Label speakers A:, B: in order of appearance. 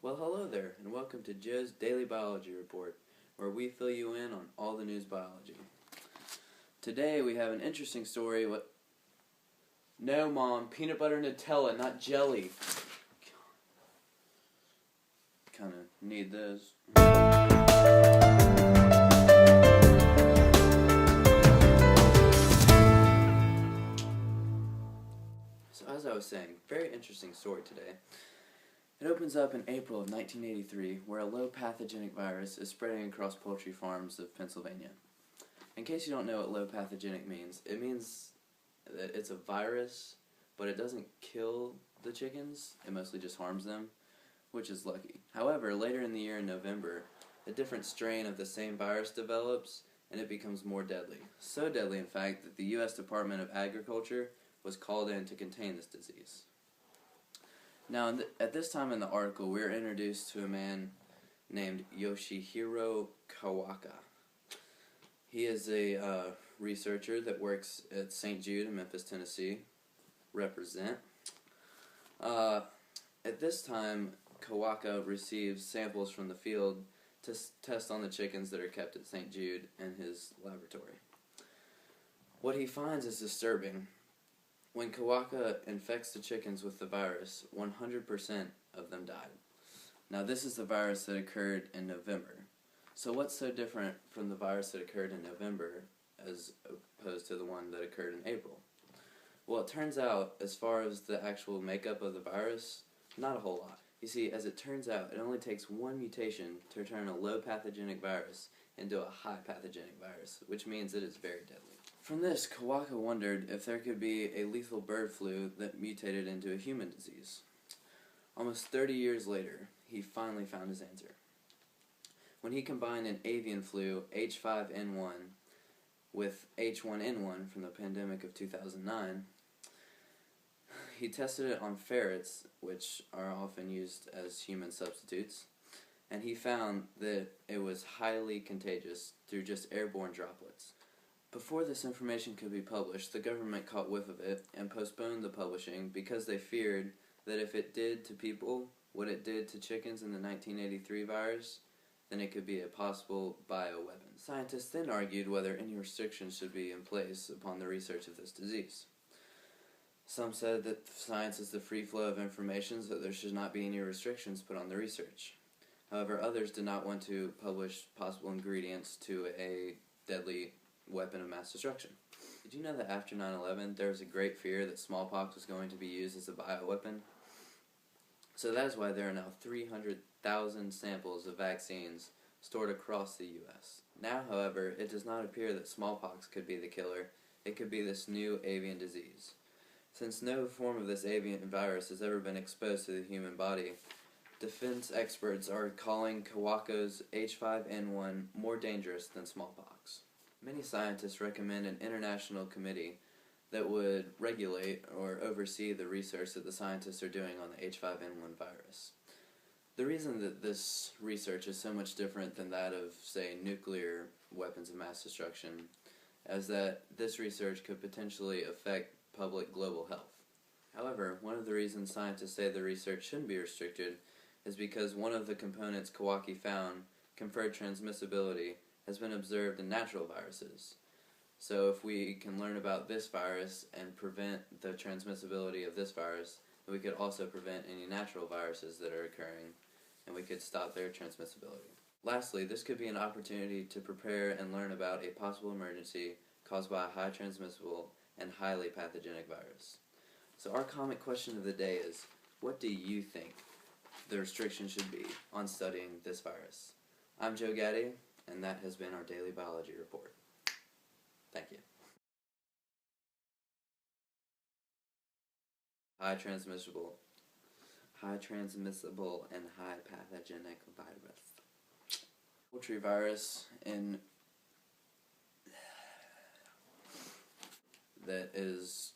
A: Well, hello there, and welcome to Joe's Daily Biology Report, where we fill you in on all the news biology. Today we have an interesting story. No, Mom, peanut butter Nutella, not jelly. Kinda need those. So as I was saying, very interesting story today. It opens up in April of 1983, where a low pathogenic virus is spreading across poultry farms of Pennsylvania. In case you don't know what low pathogenic means, it means that it's a virus, but it doesn't kill the chickens, it mostly just harms them, which is lucky. However, later in the year in November, a different strain of the same virus develops, and it becomes more deadly. So deadly, in fact, that the U.S. Department of Agriculture was called in to contain this disease. Now, at this time in the article, we're introduced to a man named Yoshihiro Kawaka. He is a researcher that works at St. Jude in Memphis, Tennessee. Represent. At this time, Kawaka receives samples from the field to test on the chickens that are kept at St. Jude in his laboratory. What he finds is disturbing. When Kawaka infects the chickens with the virus, 100% of them died. Now, this is the virus that occurred in November. So what's so different from the virus that occurred in November as opposed to the one that occurred in April? Well, it turns out, as far as the actual makeup of the virus, not a whole lot. You see, as it turns out, it only takes one mutation to turn a low pathogenic virus into a high pathogenic virus, which means it is very deadly. From this, Kawaka wondered if there could be a lethal bird flu that mutated into a human disease. Almost 30 years later, he finally found his answer. When he combined an avian flu, H5N1, with H1N1 from the pandemic of 2009, he tested it on ferrets, which are often used as human substitutes, and he found that it was highly contagious through just airborne droplets. Before this information could be published, the government caught whiff of it and postponed the publishing because they feared that if it did to people what it did to chickens in the 1983 virus, then it could be a possible bioweapon. Scientists then argued whether any restrictions should be in place upon the research of this disease. Some said that science is the free flow of information, so there should not be any restrictions put on the research. However, others did not want to publish possible ingredients to a deadly weapon of mass destruction. Did you know that after 9/11 there was a great fear that smallpox was going to be used as a bioweapon? So that is why there are now 300,000 samples of vaccines stored across the U.S. Now, however, it does not appear that smallpox could be the killer. It could be this new avian disease. Since no form of this avian virus has ever been exposed to the human body, defense experts are calling Kawaka's H5N1 more dangerous than smallpox. Many scientists recommend an international committee that would regulate or oversee the research that the scientists are doing on the H5N1 virus. The reason that this research is so much different than that of, say, nuclear weapons of mass destruction is that this research could potentially affect public global health. However, one of the reasons scientists say the research shouldn't be restricted is because one of the components Kawaki found conferred transmissibility has been observed in natural viruses. So if we can learn about this virus and prevent the transmissibility of this virus, we could also prevent any natural viruses that are occurring, and we could stop their transmissibility. Lastly, this could be an opportunity to prepare and learn about a possible emergency caused by a high transmissible and highly pathogenic virus. So our comment question of the day is, what do you think the restriction should be on studying this virus? I'm Joe Gaddy, and that has been our Daily Biology Report. Thank you. High transmissible and high pathogenic virus. Poultry virus that is